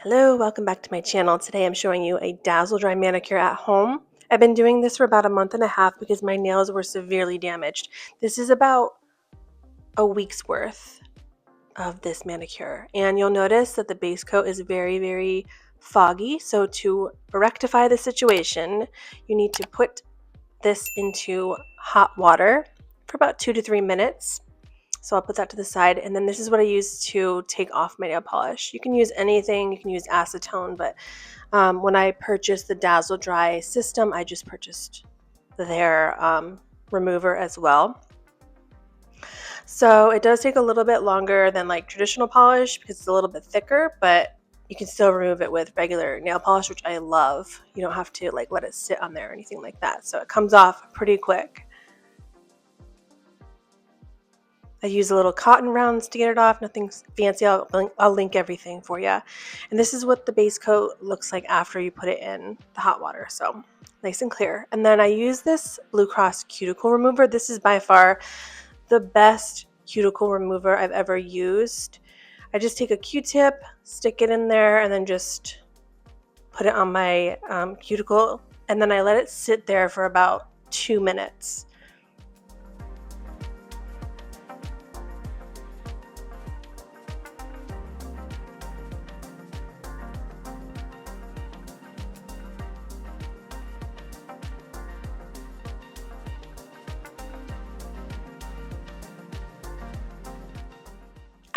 Hello, welcome back to my channel. Today I'm showing you a Dazzle Dry manicure at home. I've been doing this for about a month and a half because my nails were severely damaged. This is about a week's worth of this manicure, and you'll notice that the base coat is very foggy. So to rectify the situation, you need to put this into hot water for about 2 to 3 minutes. So I'll put that to the side, and then this is what I use to take off my nail polish. You can use anything, you can use acetone, but when I purchased the Dazzle Dry system, I just purchased their remover as well. So it does take a little bit longer than like traditional polish because it's a little bit thicker, but you can still remove it with regular nail polish, which I love. You don't have to like let it sit on there or anything like that. So it comes off pretty quick. I use a little cotton rounds to get it off, nothing fancy. I'll link everything for you. And this is what the base coat looks like after you put it in the hot water, so nice and clear. And then I use this Blue Cross cuticle remover. This is by far the best cuticle remover I've ever used. I just take a Q-tip, stick it in there, and then just put it on my cuticle, and then I let it sit there for about 2 minutes.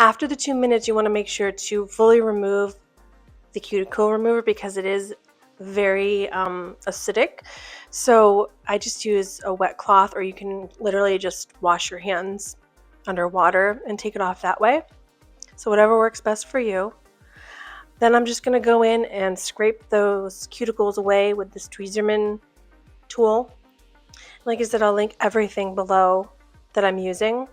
After the 2 minutes, you want to make sure to fully remove the cuticle remover because it is very acidic. So I just use a wet cloth, or you can literally just wash your hands under water and take it off that way. So whatever works best for you. Then I'm just going to go in and scrape those cuticles away with this Tweezerman tool. Like I said, I'll link everything below that I'm using.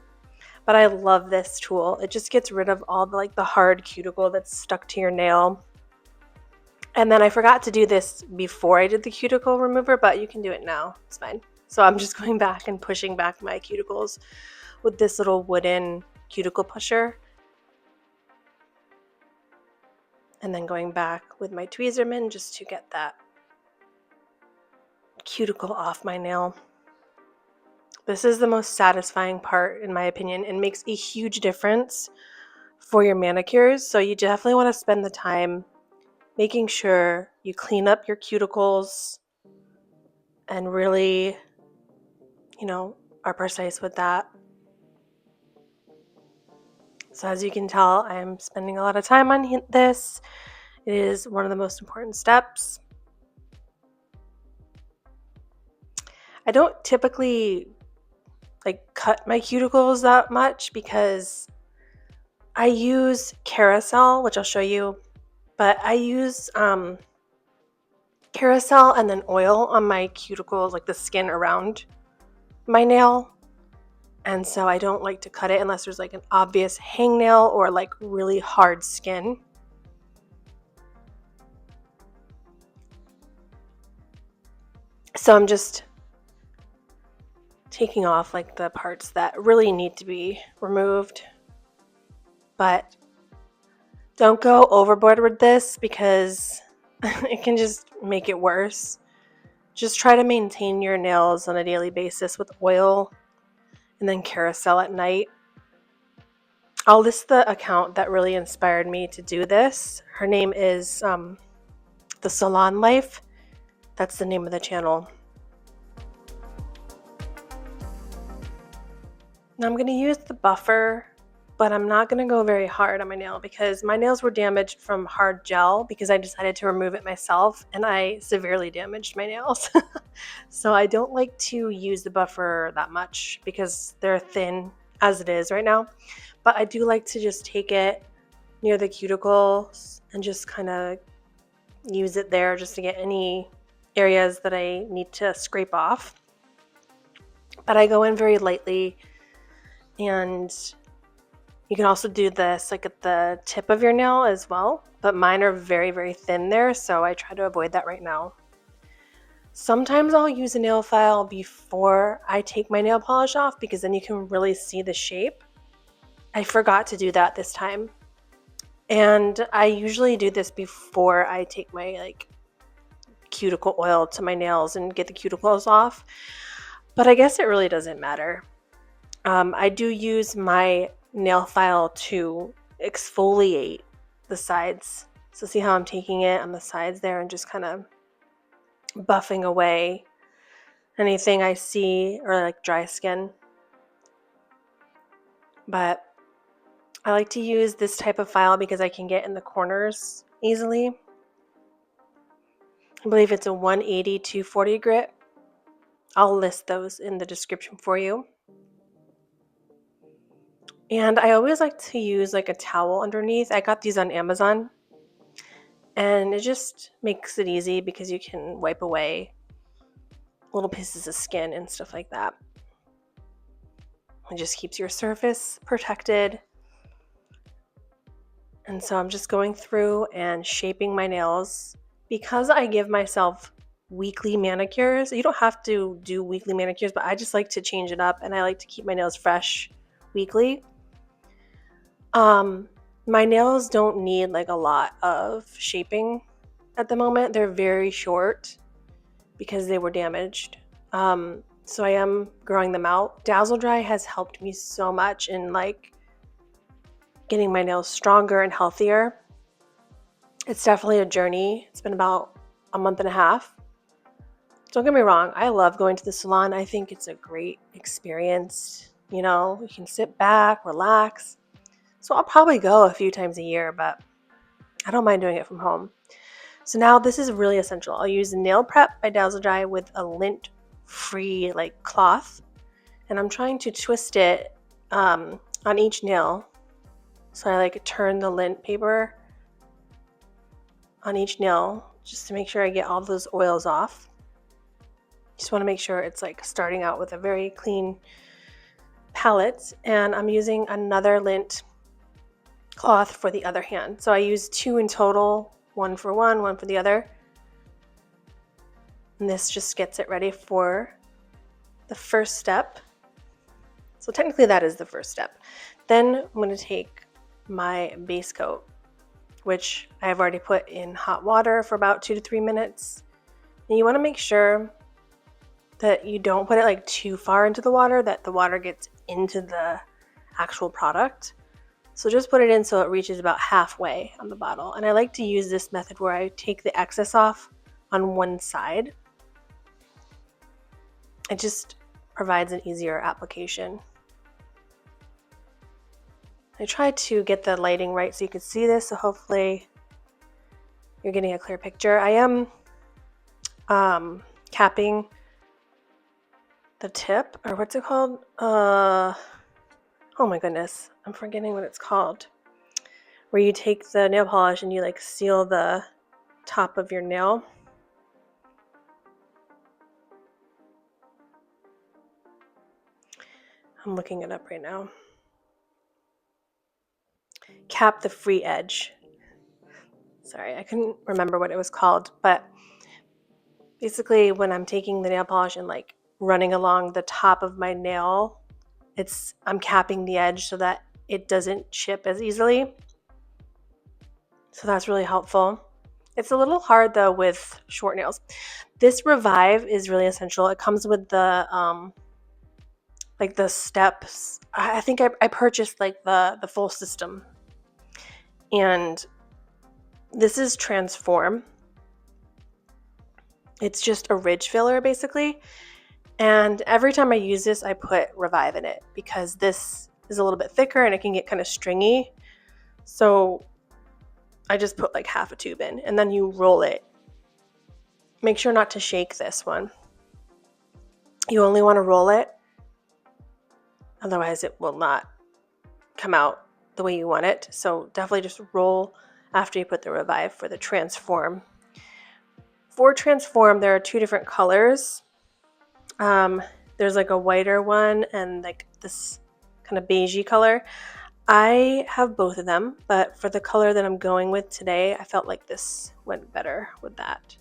But I love this tool. It just gets rid of all the hard cuticle that's stuck to your nail. And then I forgot to do this before I did the cuticle remover, but you can do it now. It's fine. So I'm just going back and pushing back my cuticles with this little wooden cuticle pusher. And then going back with my Tweezerman just to get that cuticle off my nail. This is the most satisfying part, in my opinion, and makes a huge difference for your manicures. So you definitely want to spend the time making sure you clean up your cuticles and really, are precise with that. So as you can tell, I'm spending a lot of time on this. It is one of the most important steps. I don't typically cut my cuticles that much because I use carousel, which I'll show you, but I use carousel and then oil on my cuticles, like the skin around my nail. And so I don't like to cut it unless there's an obvious hangnail or really hard skin. So I'm just taking off the parts that really need to be removed. But don't go overboard with this because it can just make it worse. Just try to maintain your nails on a daily basis with oil and then carousel at night. I'll list the account that really inspired me to do this. Her name is the Salon Life. That's the name of the channel. Now I'm going to use the buffer, but I'm not going to go very hard on my nail because my nails were damaged from hard gel because I decided to remove it myself and I severely damaged my nails. So I don't like to use the buffer that much because they're thin as it is right now. But I do like to just take it near the cuticles and just kind of use it there just to get any areas that I need to scrape off. But I go in very lightly, and you can also do this at the tip of your nail as well, but mine are very thin there, so I try to avoid that right now. Sometimes I'll use a nail file before I take my nail polish off because then you can really see the shape. I forgot to do that this time. And I usually do this before I take my like cuticle oil to my nails and get the cuticles off. But I guess it really doesn't matter. I do use my nail file to exfoliate the sides. So see how I'm taking it on the sides there and just kind of buffing away anything I see or like dry skin. But I like to use this type of file because I can get in the corners easily. I believe it's a 180 240 grit. I'll list those in the description for you. And I always like to use like a towel underneath. I got these on Amazon. And it just makes it easy because you can wipe away little pieces of skin and stuff like that. It just keeps your surface protected. And so I'm just going through and shaping my nails. Because I give myself weekly manicures, you don't have to do weekly manicures, but I just like to change it up and I like to keep my nails fresh weekly. My nails don't need like a lot of shaping at the moment. They're very short because they were damaged. So I am growing them out. Dazzle Dry has helped me so much in like getting my nails stronger and healthier. It's definitely a journey. It's been about a month and a half. Don't get me wrong, I love going to the salon. I think it's a great experience. You know, you can sit back, relax. So I'll probably go a few times a year, but I don't mind doing it from home. So now this is really essential. I'll use Nail Prep by Dazzle Dry with a lint-free like cloth. And I'm trying to twist it on each nail. So I like turn the lint paper on each nail just to make sure I get all those oils off. Just want to make sure it's like starting out with a very clean palette. And I'm using another lint cloth for the other hand. So I use 2 in total, one for the other. And this just gets it ready for the first step. So technically that is the first step. Then I'm going to take my base coat, which I have already put in hot water for about 2 to 3 minutes. And you want to make sure that you don't put it like too far into the water, that the water gets into the actual product. So just put it in so it reaches about halfway on the bottle. And I like to use this method where I take the excess off on one side. It just provides an easier application. I tried to get the lighting right so you could see this, so hopefully you're getting a clear picture. I am capping the tip, or what's it called? Oh my goodness, I'm forgetting what it's called. Where you take the nail polish and you like seal the top of your nail. I'm looking it up right now. Cap the free edge. Sorry, I couldn't remember what it was called, but basically when I'm taking the nail polish and like running along the top of my nail, I'm capping the edge so that it doesn't chip as easily. So that's really helpful. It's a little hard though with short nails. This Revive is really essential. It comes with the like the steps. I think I purchased like the full system. And this is Transform. It's just a ridge filler basically. And every time I use this, I put Revive in it because this is a little bit thicker and it can get kind of stringy. So I just put like half a tube in and then you roll it. Make sure not to shake this one. You only want to roll it. Otherwise it will not come out the way you want it. So definitely just roll after you put the Revive for the Transform. For Transform, there are 2 different colors. There's like a whiter one and like this kind of beigey color. I have both of them, but for the color that I'm going with today, I felt like this went better with that.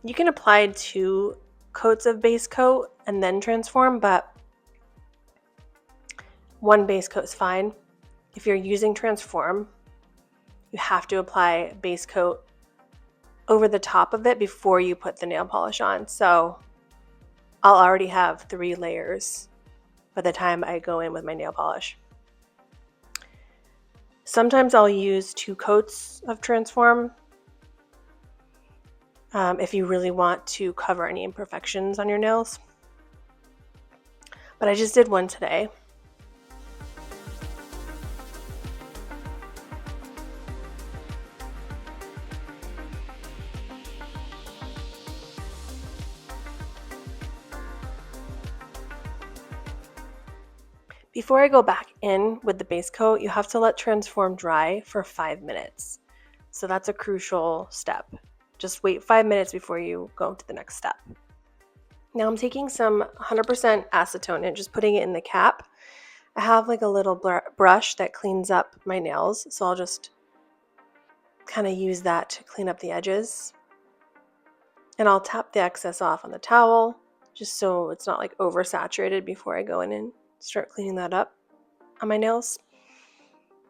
You can apply 2 coats of base coat and then Transform, but 1 base coat is fine. if you're using Transform, you have to apply base coat over the top of it before you put the nail polish on. So I'll already have 3 layers by the time I go in with my nail polish. Sometimes I'll use 2 coats of Transform if you really want to cover any imperfections on your nails. But I just did one today. Before I go back in with the base coat, you have to let Transform dry for 5 minutes. So that's a crucial step. Just wait 5 minutes before you go to the next step. Now I'm taking some 100% acetone and just putting it in the cap. I have like a little brush that cleans up my nails, so I'll just kind of use that to clean up the edges. And I'll tap the excess off on the towel just so it's not like oversaturated before I go in and start cleaning that up on my nails.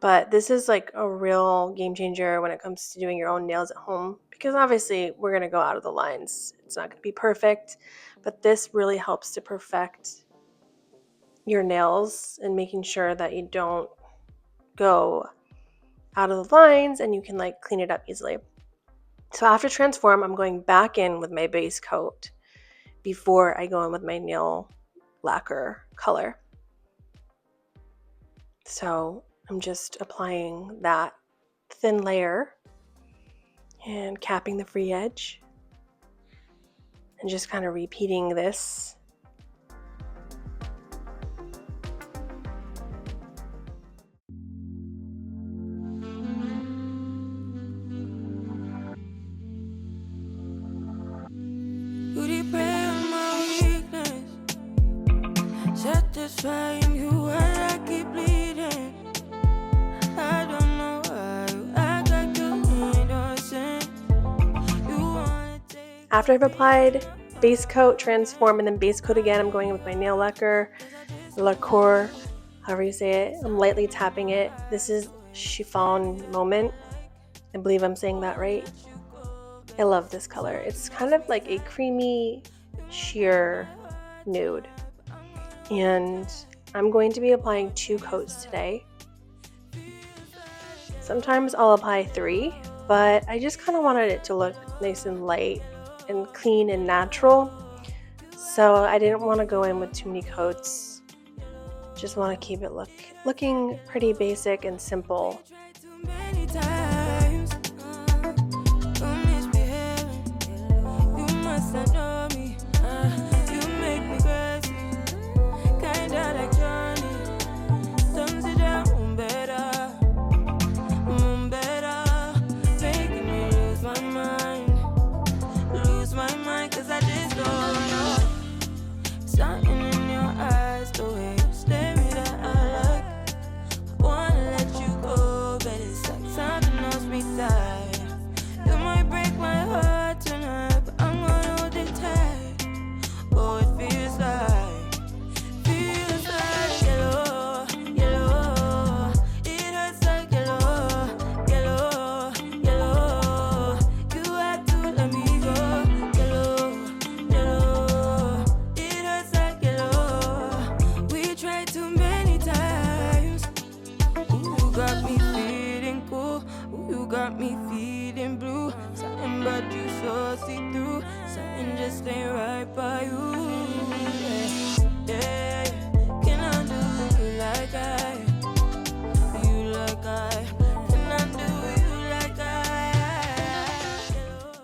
But this is like a real game changer when it comes to doing your own nails at home, because obviously we're going to go out of the lines. It's not going to be perfect, but this really helps to perfect your nails and making sure that you don't go out of the lines and you can like clean it up easily. So after Transform, I'm going back in with my base coat before I go in with my nail lacquer color. So I'm just applying that thin layer and capping the free edge and just kind of repeating this. Satisfying you while I keep bleeding. I don't know why you act like you innocent. After I've applied base coat, Transform, and then base coat again, I'm going in with my nail lacquer, however you say it. I'm lightly tapping it. This is chiffon moment. I believe I'm saying that right. I love this color. It's kind of like a creamy sheer nude. And I'm going to be applying 2 coats today. Sometimes I'll apply 3, but I just kind of wanted it to look nice and light and clean and natural. So I didn't want to go in with too many coats. Just want to keep it looking pretty basic and simple.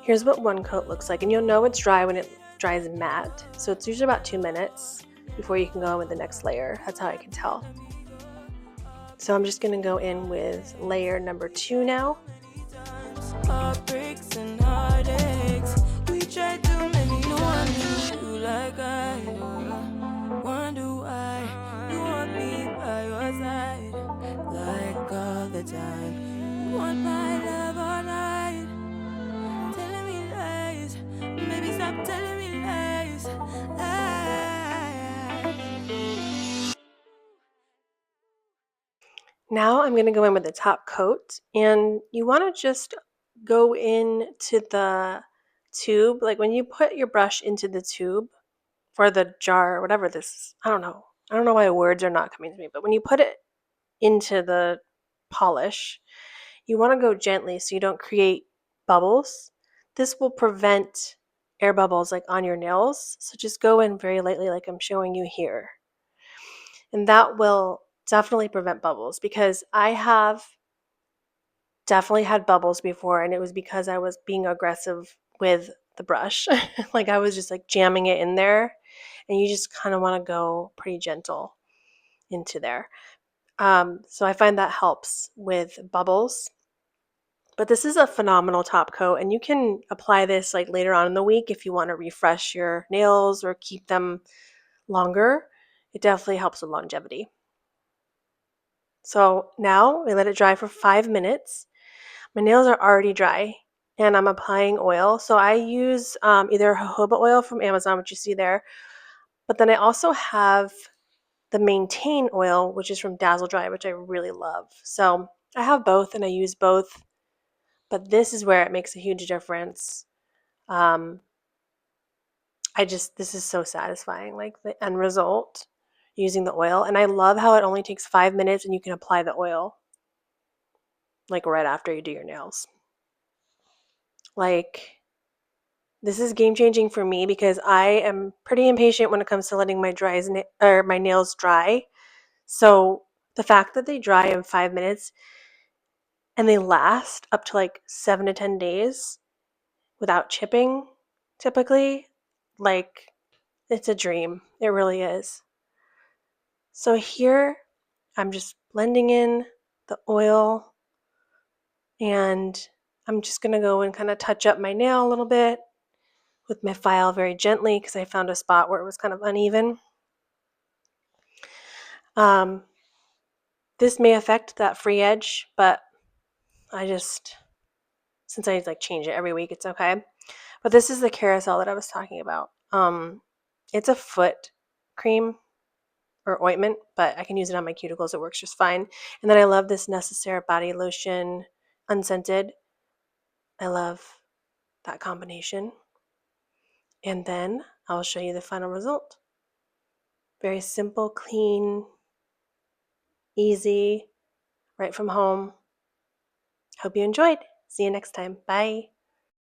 Here's what one coat looks like, and you'll know it's dry when it dries matte. So it's usually about 2 minutes before you can go in with the next layer. That's how I can tell. So I'm just gonna go in with layer number 2 now. Now I'm going to go in with the top coat, and you want to just go into the tube. Like when you put your brush into the tube for the jar or whatever this is, I don't know. I don't know why words are not coming to me, but when you put it into the polish, you want to go gently so you don't create bubbles. This will prevent air bubbles like on your nails. So just go in very lightly like I'm showing you here. And that will definitely prevent bubbles, because I have definitely had bubbles before, and it was because I was being aggressive with the brush. Like I was just like jamming it in there, and you just kind of want to go pretty gentle into there. So I find that helps with bubbles. But this is a phenomenal top coat, and you can apply this like later on in the week if you want to refresh your nails or keep them longer. It definitely helps with longevity. So now we let it dry for 5 minutes. My nails are already dry, and I'm applying oil. So I use either jojoba oil from Amazon, which you see there, but then I also have the Maintain oil, which is from Dazzle Dry, which I really love. So I have both, and I use both, but this is where it makes a huge difference. Um, this is so satisfying, like the end result using the oil. And I love how it only takes 5 minutes and you can apply the oil like right after you do your nails. Like, this is game changing for me because I am pretty impatient when it comes to letting my nails dry. So the fact that they dry in 5 minutes and they last up to like 7 to 10 days without chipping, typically, like, it's a dream. It really is. So here I'm just blending in the oil, and I'm just going to go and kind of touch up my nail a little bit with my file very gently because I found a spot where it was kind of uneven. Um, this may affect that free edge, but since I like change it every week, it's okay. But this is the carousel that I was talking about. It's a foot cream or ointment, but I can use it on my cuticles. It works just fine. And then I love this Necessaire body lotion, unscented. I love that combination. And then I'll show you the final result. Very simple, clean, easy, right from home. Hope you enjoyed. See you next time. Bye.